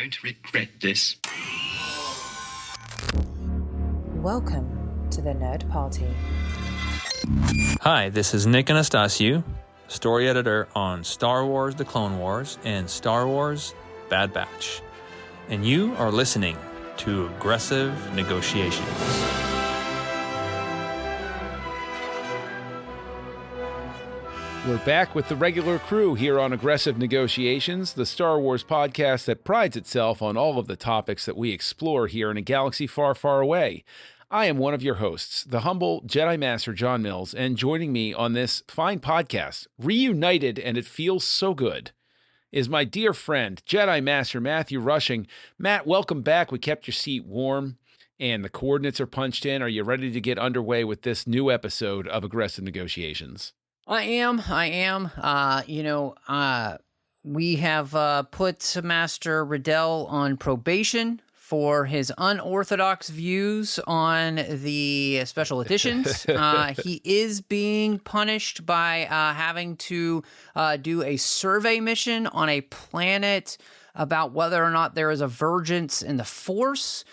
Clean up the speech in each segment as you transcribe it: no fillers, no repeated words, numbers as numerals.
going to regret this. Welcome to the Nerd Party. Hi, this is Nick Anastasiou, story editor on Star Wars The Clone Wars and Star Wars Bad Batch. And you are listening to Aggressive Negotiations. We're back with the regular crew here on Aggressive Negotiations, the Star Wars podcast that prides itself on all of the topics that we explore here in a galaxy far, far away. I am one of your hosts, the humble Jedi Master John Mills, and joining me on this fine podcast, reunited, and it feels so good, is my dear friend, Jedi Master Matthew Rushing. Matt, welcome back. We kept your seat warm, and the coordinates are punched in. Are you ready to get underway with this new episode of Aggressive Negotiations? I am. We have put Master Riddell on probation for his unorthodox views on the special editions. He is being punished by having to do a survey mission on a planet about whether or not there is a vergence in the Force.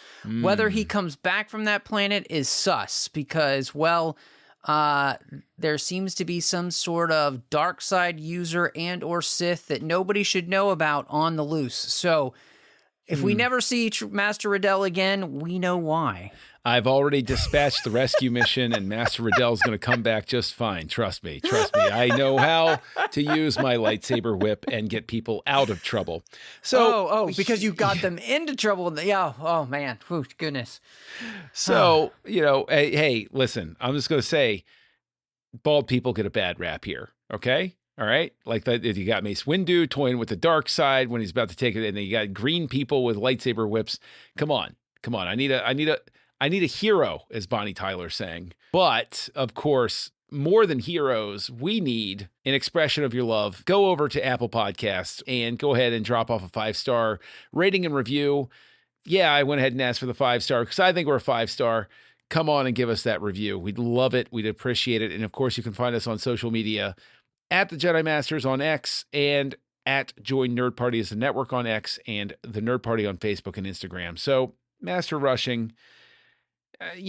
Whether he comes back from that planet is sus because, there seems to be some sort of dark side user and or Sith that nobody should know about on the loose. So if we never see Master Riddell again, we know why. I've already dispatched the rescue mission, and Master Riddell's going to come back just fine. Trust me. I know how to use my lightsaber whip and get people out of trouble. So, because you got them into trouble. Yeah. Oh, man. Whew, goodness. So, hey, listen, I'm just going to say bald people get a bad rap here, okay? All right? Like that, you got Mace Windu toying with the dark side when he's about to take it, and then you got green people with lightsaber whips. Come on. I need a hero, as Bonnie Tyler's saying. But, of course, more than heroes, we need an expression of your love. Go over to Apple Podcasts and go ahead and drop off a 5-star rating and review. Yeah, I went ahead and asked for the 5-star because I think we're a 5-star. Come on and give us that review. We'd love it. We'd appreciate it. And, of course, you can find us on social media at the Jedi Masters on X and at Join Nerd Party as the network on X and the Nerd Party on Facebook and Instagram. So, Master Rushing,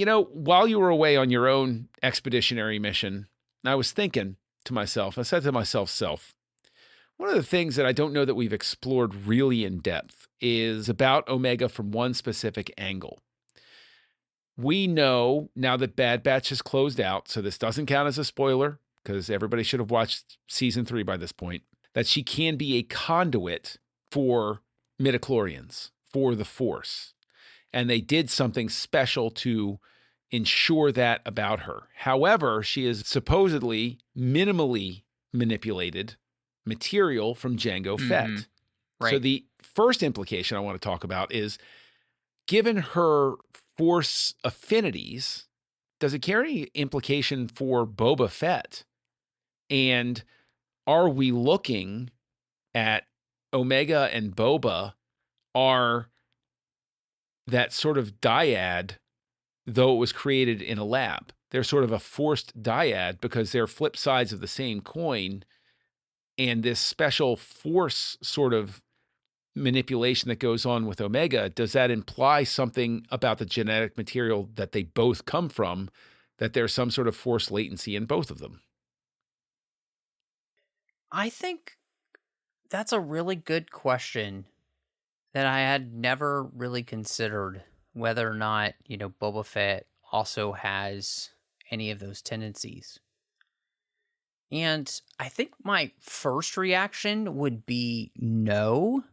while you were away on your own expeditionary mission, I was thinking to myself, I said to myself, one of the things that I don't know that we've explored really in depth is about Omega from one specific angle. We know now that Bad Batch has closed out, so this doesn't count as a spoiler because everybody should have watched season 3 by this point, that she can be a conduit for midichlorians, for the Force. And they did something special to ensure that about her. However, she is supposedly minimally manipulated material from Jango Fett. Right. So the first implication I want to talk about is, given her Force affinities, does it carry any implication for Boba Fett? And are we looking at Omega and Boba are that sort of dyad, though it was created in a lab? They're sort of a forced dyad because they're flip sides of the same coin. And this special Force sort of manipulation that goes on with Omega, does that imply something about the genetic material that they both come from, that there's some sort of Force latency in both of them? I think that's a really good question that I had never really considered, whether or not, Boba Fett also has any of those tendencies. And I think my first reaction would be no.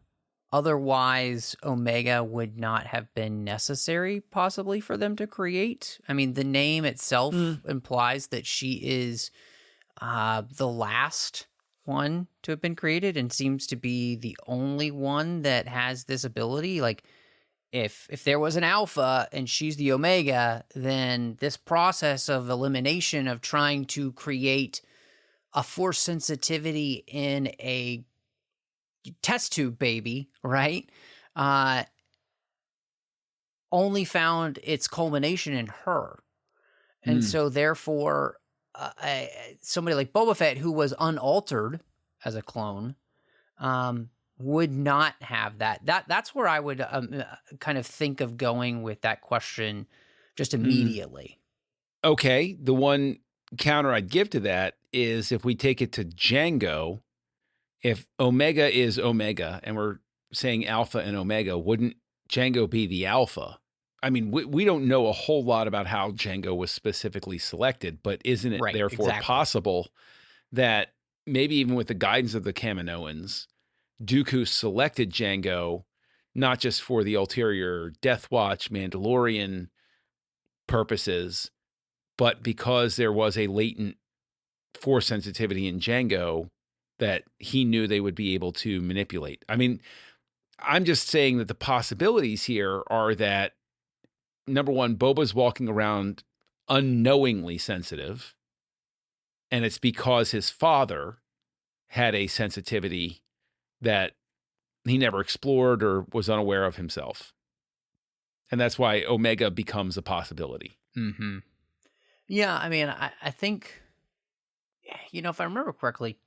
Otherwise, Omega would not have been necessary, possibly, for them to create. I mean, the name itself implies that she is the last one to have been created and seems to be the only one that has this ability. Like, if there was an alpha and she's the Omega, then this process of elimination of trying to create a Force sensitivity in a test tube baby, right, only found its culmination in her. And so therefore, somebody like Boba Fett, who was unaltered as a clone, would not have that. That's where I would kind of think of going with that question just immediately. Okay, the one counter I'd give to that is if we take it to Jango, if Omega is Omega and we're saying Alpha and Omega, wouldn't Jango be the Alpha? I mean, we don't know a whole lot about how Jango was specifically selected, but isn't it therefore possible that maybe even with the guidance of the Kaminoans, Dooku selected Jango not just for the ulterior Death Watch, Mandalorian purposes, but because there was a latent force sensitivity in Jango that he knew they would be able to manipulate. I mean, I'm just saying that the possibilities here are that, number one, Boba's walking around unknowingly sensitive, and it's because his father had a sensitivity that he never explored or was unaware of himself. And that's why Omega becomes a possibility. Mm-hmm. Yeah, I mean, I think, if I remember correctly,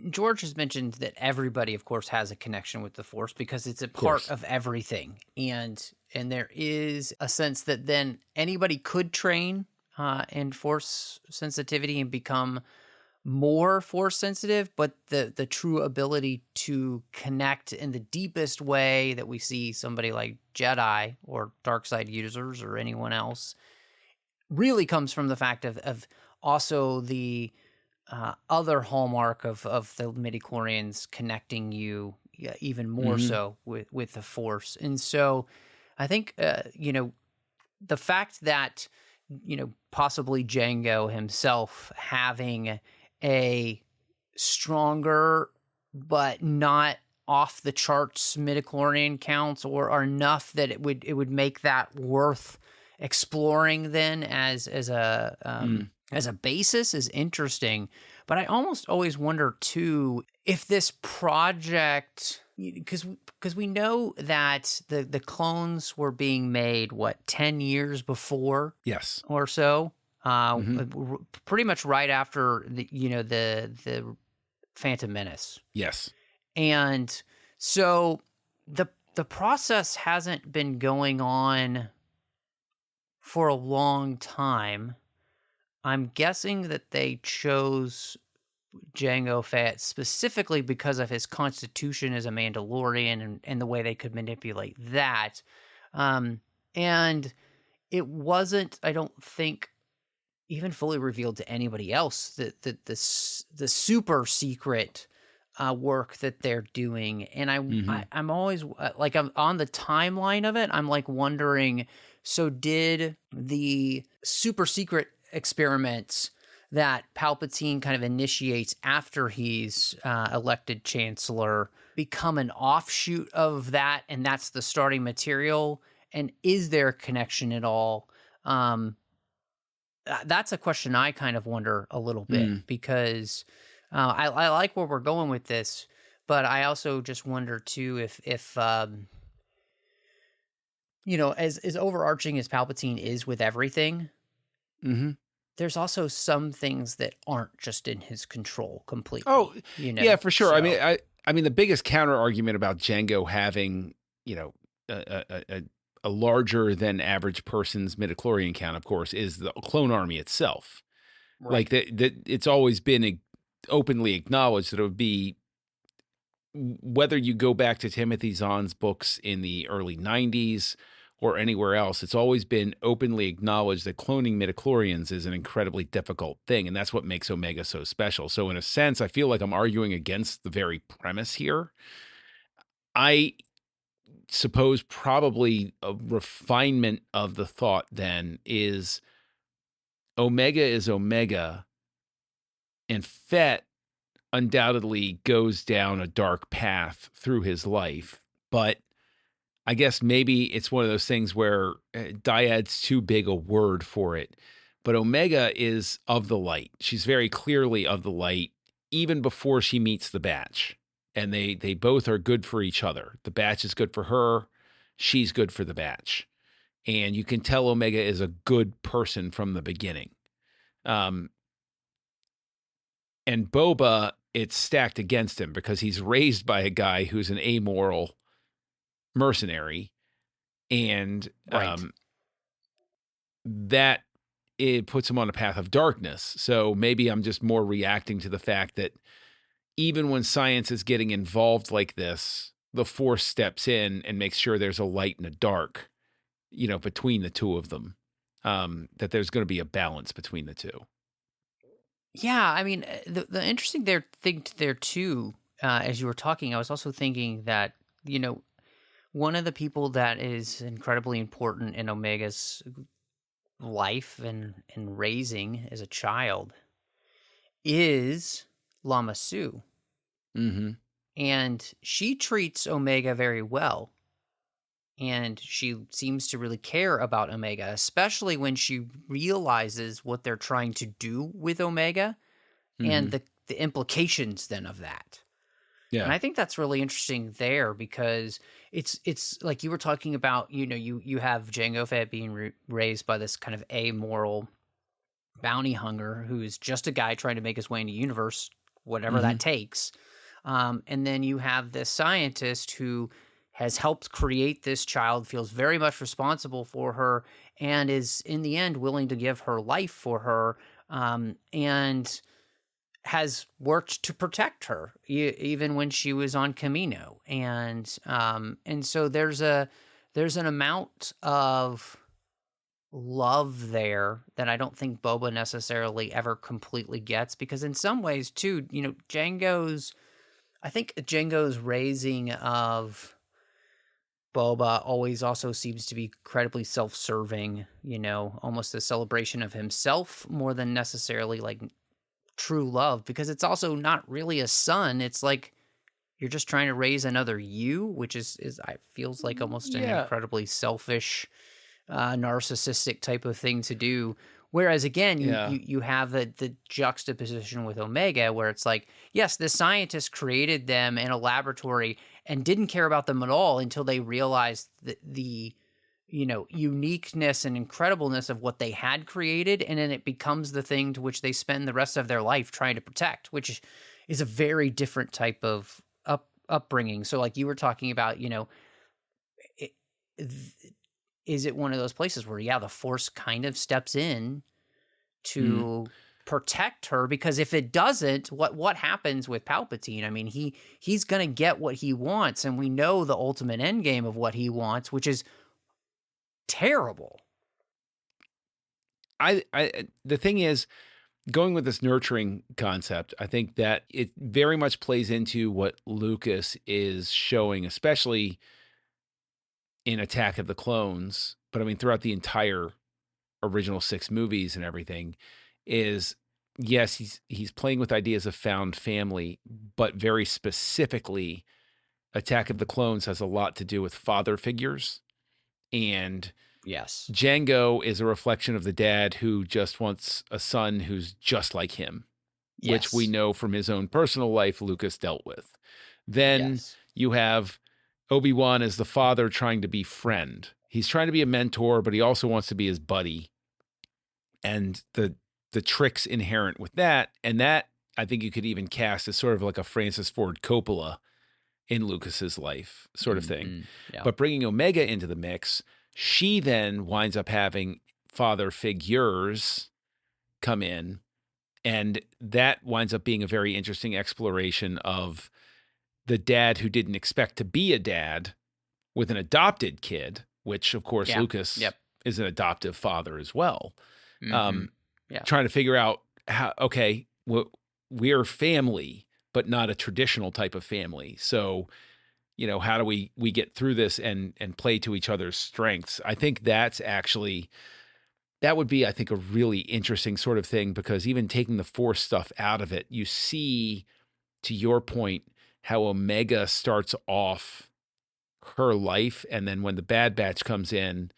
George has mentioned that everybody, of course, has a connection with the Force because it's a part of everything. And there is a sense that then anybody could train in Force sensitivity and become more Force sensitive, but the true ability to connect in the deepest way that we see somebody like Jedi or dark side users or anyone else really comes from the fact of also the other hallmark of the midichlorians connecting you even more so with the Force. And so I think, the fact that, possibly Jango himself having a stronger but not off the charts midichlorian counts or enough that it would make that worth exploring then as a basis is interesting. But I almost always wonder too if this project, because we know that the clones were being made 10 years before, yes, or so, pretty much right after the Phantom Menace. Yes, and so the process hasn't been going on for a long time. I'm guessing that they chose Jango Fett specifically because of his constitution as a Mandalorian and the way they could manipulate that. And it wasn't, I don't think, even fully revealed to anybody else that the super secret work that they're doing. And I'm always I'm on the timeline of it. I'm wondering, so did the super secret experiments that Palpatine kind of initiates after he's elected Chancellor become an offshoot of that, and that's the starting material? And is there a connection at all? That's a question I kind of wonder a little bit, because I like where we're going with this, but I also just wonder too if as overarching as Palpatine is with everything, there's also some things that aren't just in his control completely. Oh, yeah, for sure. So, I mean, the biggest counter argument about Jango having, a larger than average person's midichlorian count, of course, is the clone army itself. Right. That it's always been openly acknowledged that it would be, whether you go back to Timothy Zahn's books in the early 90s or anywhere else, it's always been openly acknowledged that cloning midichlorians is an incredibly difficult thing, and that's what makes Omega so special. So in a sense, I feel like I'm arguing against the very premise here. I suppose probably a refinement of the thought then is Omega, and Fett undoubtedly goes down a dark path through his life, but I guess maybe it's one of those things where dyad's too big a word for it, but Omega is of the light. She's very clearly of the light even before she meets the Batch. And they both are good for each other. The Batch is good for her. She's good for the Batch. And you can tell Omega is a good person from the beginning. And Boba it's stacked against him because he's raised by a guy who's an amoral mercenary, and Right. that it puts him on a path of darkness. So maybe I'm just more reacting to the fact that even when science is getting involved like this, the Force steps in and makes sure there's a light and a dark, between the two of them, that there's going to be a balance between the two. Yeah, I mean, the interesting thing there too, as you were talking, I was also thinking that, one of the people that is incredibly important in Omega's life and raising as a child is Lama Su. Mm-hmm. And she treats Omega very well. And she seems to really care about Omega, especially when she realizes what they're trying to do with Omega and the implications then of that. Yeah. And I think that's really interesting there because it's like you were talking about, you have Jango Fett being raised by this kind of amoral bounty hunter who is just a guy trying to make his way in the universe, whatever that takes. And then you have this scientist who has helped create this child, feels very much responsible for her, and is in the end willing to give her life for her, and has worked to protect her even when she was on Camino. And so there's an amount of love there that I don't think Boba necessarily ever completely gets, because in some ways too, I think Jango's raising of Boba always also seems to be incredibly self-serving, almost a celebration of himself more than necessarily like true love, because it's also not really a son. It's like you're just trying to raise another you, which is feels like almost an incredibly selfish, narcissistic type of thing to do. Whereas again, you have the juxtaposition with Omega, where it's like, yes, the scientists created them in a laboratory and didn't care about them at all until they realized the uniqueness and incredibleness of what they had created, and then it becomes the thing to which they spend the rest of their life trying to protect, which is a very different type of upbringing. So, like you were talking about, is it one of those places where, the Force kind of steps in to protect her? Because if it doesn't, what happens with Palpatine? I mean, he's going to get what he wants, and we know the ultimate end game of what he wants, which is terrible. The thing is, going with this nurturing concept, I think that it very much plays into what Lucas is showing, especially in Attack of the Clones, but I mean throughout the entire original 6 movies and everything, is yes, he's playing with ideas of found family, but very specifically, Attack of the Clones has a lot to do with father figures. And yes, Jango is a reflection of the dad who just wants a son who's just like him, which we know from his own personal life Lucas dealt with. Then you have Obi-Wan as the father trying to be friend. He's trying to be a mentor, but he also wants to be his buddy. And the tricks inherent with that, and that I think you could even cast as sort of like a Francis Ford Coppola in Lucas's life sort of thing. Yeah. But bringing Omega into the mix, she then winds up having father figures come in, and that winds up being a very interesting exploration of the dad who didn't expect to be a dad with an adopted kid, which of course Lucas is an adoptive father as well. Trying to figure out how, okay, we're family, but not a traditional type of family. So, how do we get through this and play to each other's strengths? I think that would be, I think, a really interesting sort of thing, because even taking the Force stuff out of it, you see, to your point, how Omega starts off her life. And then when the Bad Batch comes in,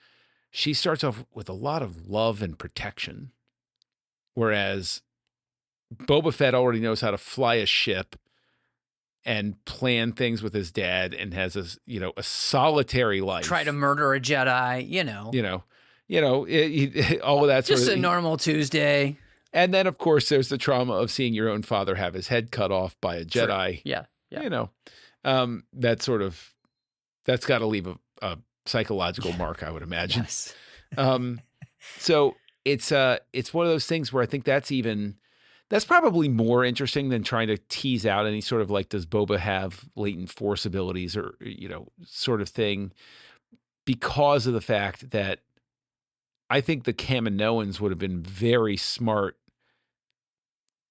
she starts off with a lot of love and protection. Whereas Boba Fett already knows how to fly a ship and plan things with his dad and has a solitary life. Try to murder a Jedi, all of that. Just a normal Tuesday. And then, of course, there's the trauma of seeing your own father have his head cut off by a Jedi. Yeah. You know, that's got to leave a psychological mark, I would imagine. Yes. So it's one of those things where I think that's probably more interesting than trying to tease out any sort of like, does Boba have latent Force abilities or, sort of thing, because of the fact that I think the Kaminoans would have been very smart,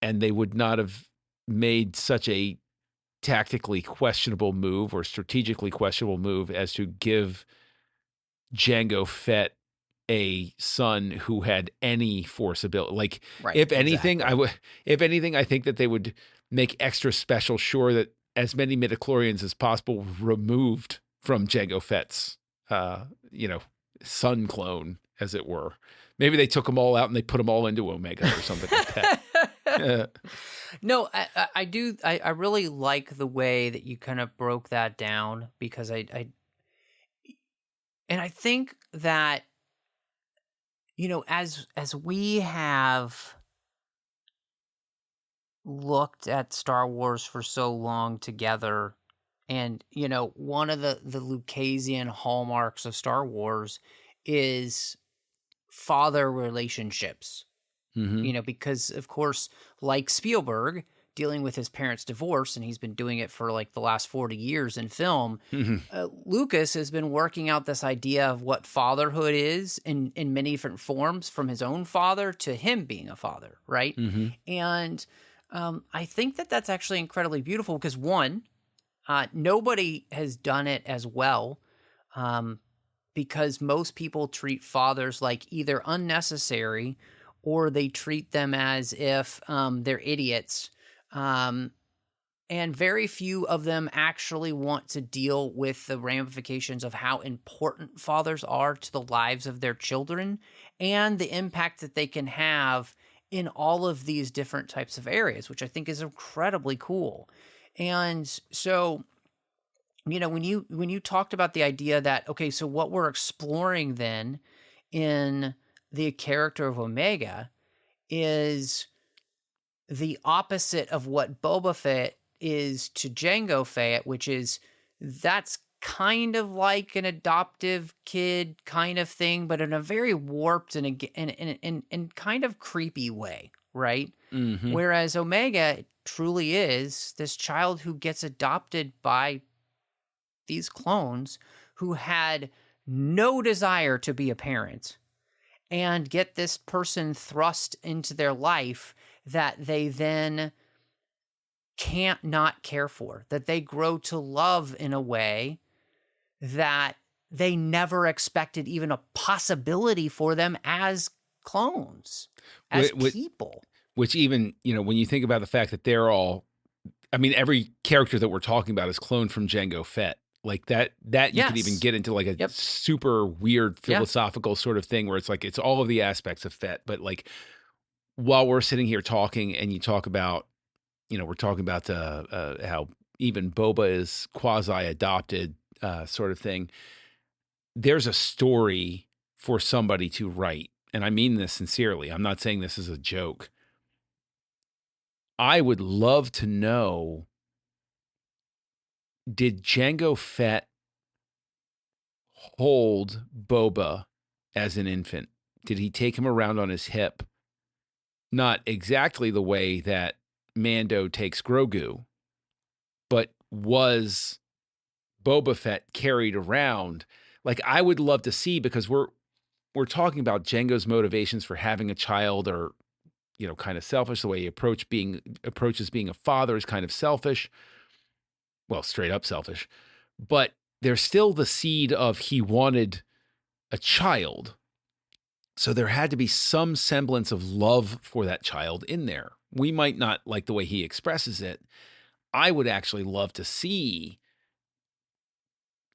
and they would not have made such a tactically questionable move or strategically questionable move as to give Jango Fett a son who had any Force ability. Like, Right, if anything, exactly. I think that they would make extra special sure that as many midichlorians as possible removed from Jango Fett's, son clone, as it were. Maybe they took them all out and they put them all into Omega or something like that. No, I do. I really like the way that you kind of broke that down, because I think that, as we have looked at Star Wars for so long together, and one of the Lucasian hallmarks of Star Wars is father relationships. Mhm. Because of course, like Spielberg dealing with his parents' divorce, and he's been doing it for like the last 40 years in film, Mhm. Lucas has been working out this idea of what fatherhood is in many different forms, from his own father to him being a father, right? Mhm. And I think that that's actually incredibly beautiful, because one, nobody has done it as well, because most people treat fathers like either unnecessary, or they treat them as if they're idiots. And very few of them actually want to deal with the ramifications of how important fathers are to the lives of their children, and the impact that they can have in all of these different types of areas, which I think is incredibly cool. And so, when you talked about the idea that, okay, so what we're exploring then in the character of Omega is the opposite of what Boba Fett is to Jango Fett, which is, that's kind of like an adoptive kid kind of thing, but in a very warped and kind of creepy way, right? Mhm. Whereas Omega truly is this child who gets adopted by these clones who had no desire to be a parent, and get this person thrust into their life that they then can't not care for, that they grow to love in a way that they never expected even a possibility for them as clones, as people. Which even, when you think about the fact that they're all, I mean, every character that we're talking about is cloned from Jango Fett. Like that you could even Yes. get into like a Yep. super weird Yeah. philosophical sort of thing where it's like, it's all of the aspects of Fett. But like, while we're sitting here talking and you talk about, we're talking about how even Boba is quasi-adopted, sort of thing. There's a story for somebody to write. And I mean this sincerely. I'm not saying this is a joke. I would love to know, did Jango Fett hold Boba as an infant? Did he take him around on his hip? Not exactly the way that Mando takes Grogu, but was Boba Fett carried around? Like, I would love to see, because we're talking about Jango's motivations for having a child are, kind of selfish. The way he approaches being a father is kind of selfish. Well, straight up selfish. But there's still the seed of he wanted a child. So there had to be some semblance of love for that child in there. We might not like the way he expresses it. I would actually love to see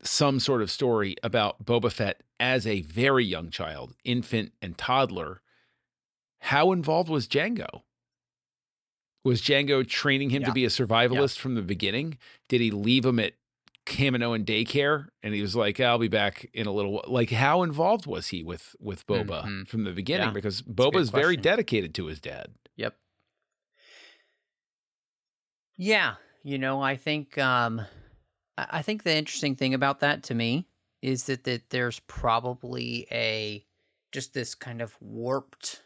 some sort of story about Boba Fett as a very young child, infant and toddler. How involved was Jango? Was Jango training him to Yeah. be a survivalist from the beginning? Did he leave him at Kaminoan daycare, and he was like, "I'll be back in a little." Like, how involved was he with Boba from the beginning? Yeah, Because a good Boba's very question. dedicated to his dad. Yep. Yeah, I think I think the interesting thing about that to me is that there's probably just this kind of warped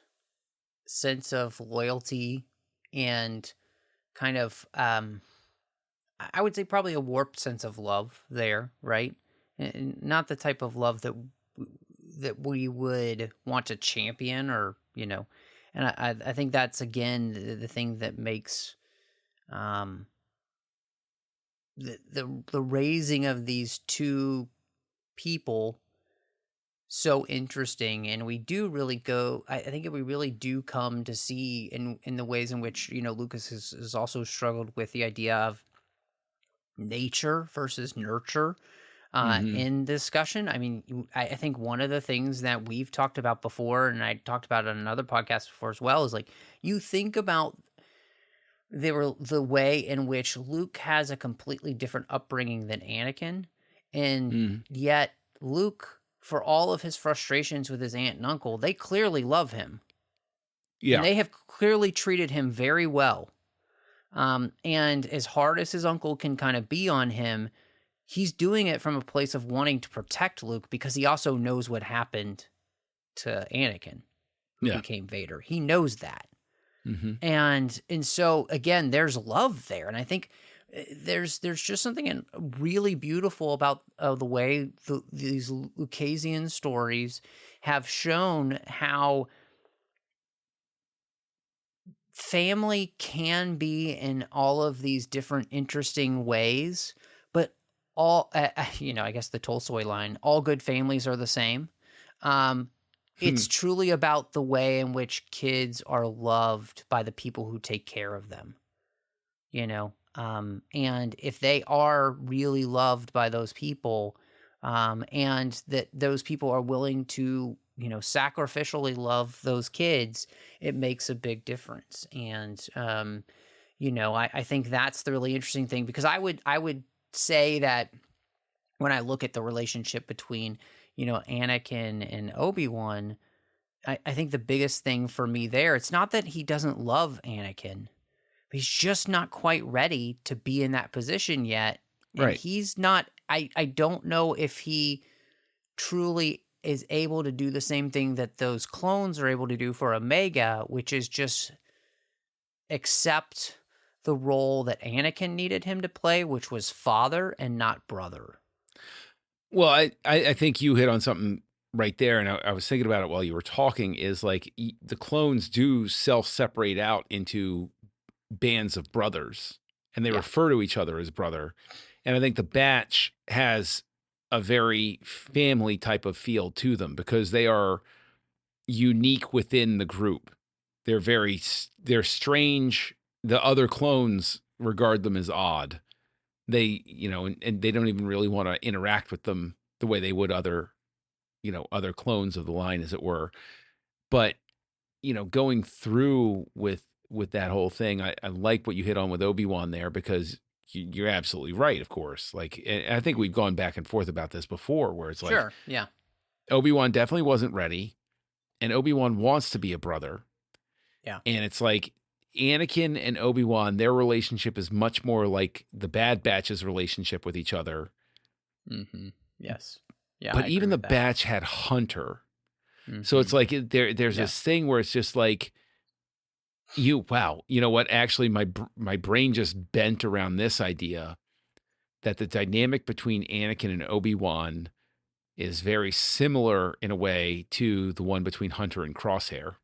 sense of loyalty and kind of I would say probably a warped sense of love there, right? And not the type of love that we would want to champion, or and I think that's again the thing that makes the raising of these two people so interesting. And we do really go, I think we really do come to see in the ways in which Lucas has also struggled with the idea of nature versus nurture in discussion. I mean, I think one of the things that we've talked about before, and I talked about it on another podcast before as well, is like, you think about the way in which Luke has a completely different upbringing than Anakin, and yet Luke, for all of his frustrations with his aunt and uncle, they clearly love him. Yeah. And they have clearly treated him very well. And as hard as his uncle can kind of be on him, he's doing it from a place of wanting to protect Luke, because he also knows what happened to Anakin, who became Vader. He knows that. And so again, there's love there. And I think there's just something really beautiful about the way these Lucasian stories have shown how family can be in all of these different interesting ways, but all, I guess the Tolstoy line, all good families are the same. It's truly about the way in which kids are loved by the people who take care of them, and if they are really loved by those people, and that those people are willing to, sacrificially love those kids, it makes a big difference. And, I think that's the really interesting thing, because I would say that when I look at the relationship between, Anakin and Obi-Wan, I think the biggest thing for me there, it's not that he doesn't love Anakin, but he's just not quite ready to be in that position yet. And Right. he's not, I don't know if he truly is able to do the same thing that those clones are able to do for Omega, which is just accept the role that Anakin needed him to play, which was father and not brother. Well, I think you hit on something right there, and I was thinking about it while you were talking, is like the clones do self-separate out into bands of brothers, and they refer to each other as brother. And I think the Batch has a very family type of feel to them, because they are unique within the group. They're strange. The other clones regard them as odd. They, and they don't even really want to interact with them the way they would other clones of the line, as it were. But, going through with that whole thing, I like what you hit on with Obi-Wan there, because you're absolutely right, of course. Like, and I think we've gone back and forth about this before, where it's like, Sure, yeah. Obi-Wan definitely wasn't ready, and Obi-Wan wants to be a brother. Yeah. And it's like Anakin and Obi-Wan, their relationship is much more like the Bad Batch's relationship with each other. Yes. Yeah. But even the Batch had Hunter. So it's like there's this thing where it's just like, wow, you know what? Actually, my brain just bent around this idea that the dynamic between Anakin and Obi-Wan is very similar in a way to the one between Hunter and Crosshair.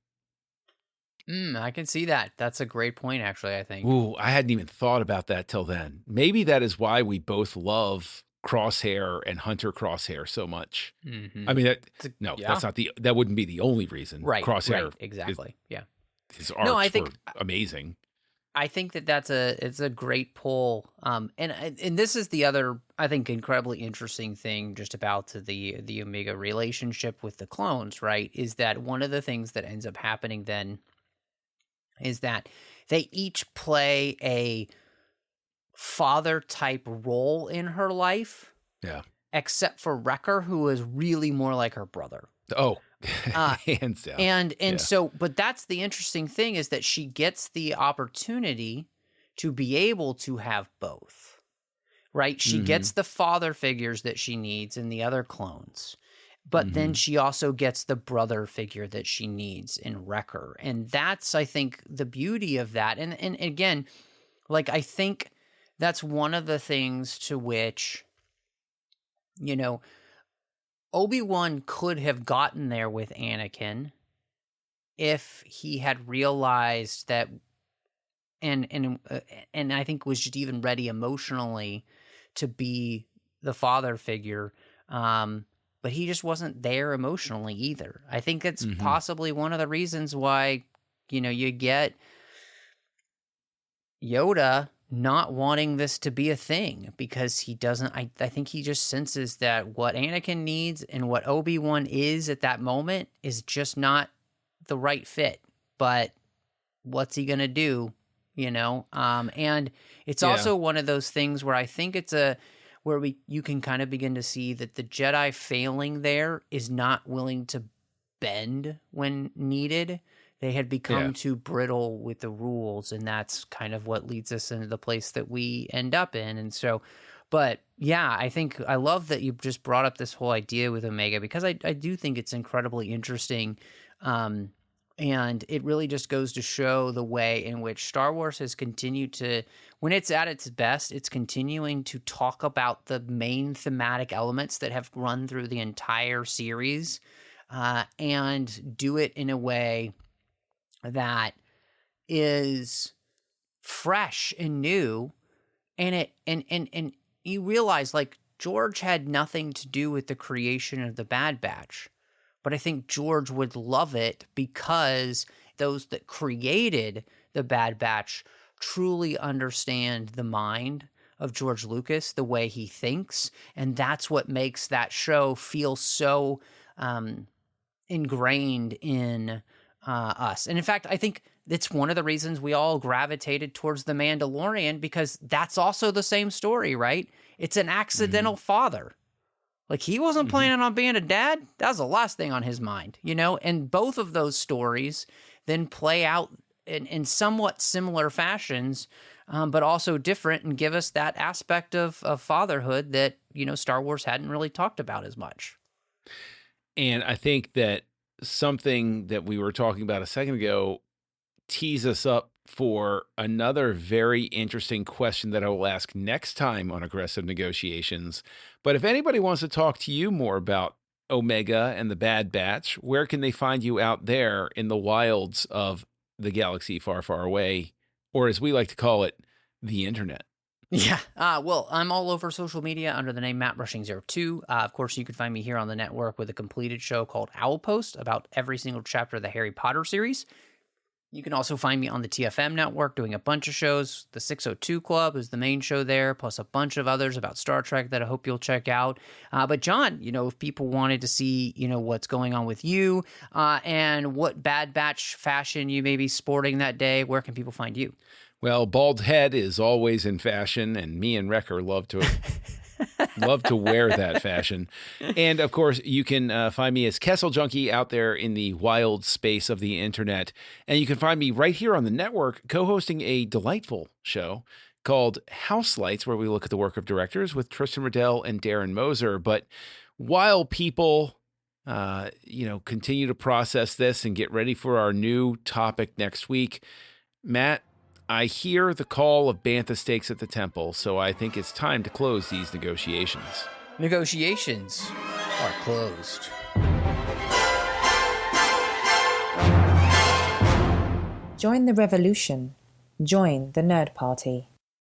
I can see that. That's a great point, actually, I think. Ooh, I hadn't even thought about that till then. Maybe that is why we both love Crosshair and Hunter Crosshair so much. I mean, that's not that wouldn't be the only reason. Right. Crosshair. Right, exactly. His arcs were amazing. I think it's a great pull. And this is the other, I think, incredibly interesting thing just about the Omega relationship with the clones, right? Is that one of the things that ends up happening then is that they each play a father type role in her life. Yeah. Except for Wrecker, who is really more like her brother. Oh, hands down. And so, but that's the interesting thing, is that she gets the opportunity to be able to have both, right? She gets the father figures that she needs in the other clones, but then she also gets the brother figure that she needs in Wrecker. And that's, I think, the beauty of that. And again, like, I think that's one of the things to which, you know, Obi-Wan could have gotten there with Anakin if he had realized that, and I think was just even ready emotionally to be the father figure, but he just wasn't there emotionally either. I think it's possibly one of the reasons why, you know, you get Yoda not wanting this to be a thing, because he doesn't, I think he just senses that what Anakin needs and what Obi-Wan is at that moment is just not the right fit. But what's he going to do? You know? And it's also one of those things where I think it's you can kind of begin to see that the Jedi failing there is not willing to bend when needed. They had become too brittle with the rules, and that's kind of what leads us into the place that we end up in. And so, but yeah, I think I love that you just brought up this whole idea with Omega, because I do think it's incredibly interesting. And it really just goes to show the way in which Star Wars has continued to, when it's at its best, it's continuing to talk about the main thematic elements that have run through the entire series, and do it in a way that is fresh and new. And you realize, like, George had nothing to do with the creation of the Bad Batch, but I think George would love it because those that created the Bad Batch truly understand the mind of George Lucas, the way he thinks, and that's what makes that show feel so ingrained in us. And in fact, I think it's one of the reasons we all gravitated towards The Mandalorian, because that's also the same story, right? It's an accidental father. Like, he wasn't planning on being a dad. That was the last thing on his mind, you know? And both of those stories then play out in somewhat similar fashions, but also different, and give us that aspect of fatherhood that, you know, Star Wars hadn't really talked about as much. And I think that something that we were talking about a second ago tees us up for another very interesting question that I will ask next time on Aggressive Negotiations. But if anybody wants to talk to you more about Omega and the Bad Batch, where can they find you out there in the wilds of the galaxy far, far away, or as we like to call it, the internet? Yeah. Well, I'm all over social media under the name MattRushing02. Of course, you can find me here on the network with a completed show called Owl Post about every single chapter of the Harry Potter series. You can also find me on the TFM network doing a bunch of shows. The 602 Club is the main show there, plus a bunch of others about Star Trek that I hope you'll check out. But John, you know, if people wanted to see, you know, what's going on with you and what Bad Batch fashion you may be sporting that day, where can people find you? Well, bald head is always in fashion, and me and Wrecker love to wear that fashion. And of course, you can find me as Kessel Junkie out there in the wild space of the internet. And you can find me right here on the network co-hosting a delightful show called House Lights, where we look at the work of directors with Tristan Riddell and Darren Moser. But while people continue to process this and get ready for our new topic next week, Matt, I hear the call of bantha steaks at the temple, so I think it's time to close these negotiations. Negotiations are closed. Join the revolution. Join the Nerd Party.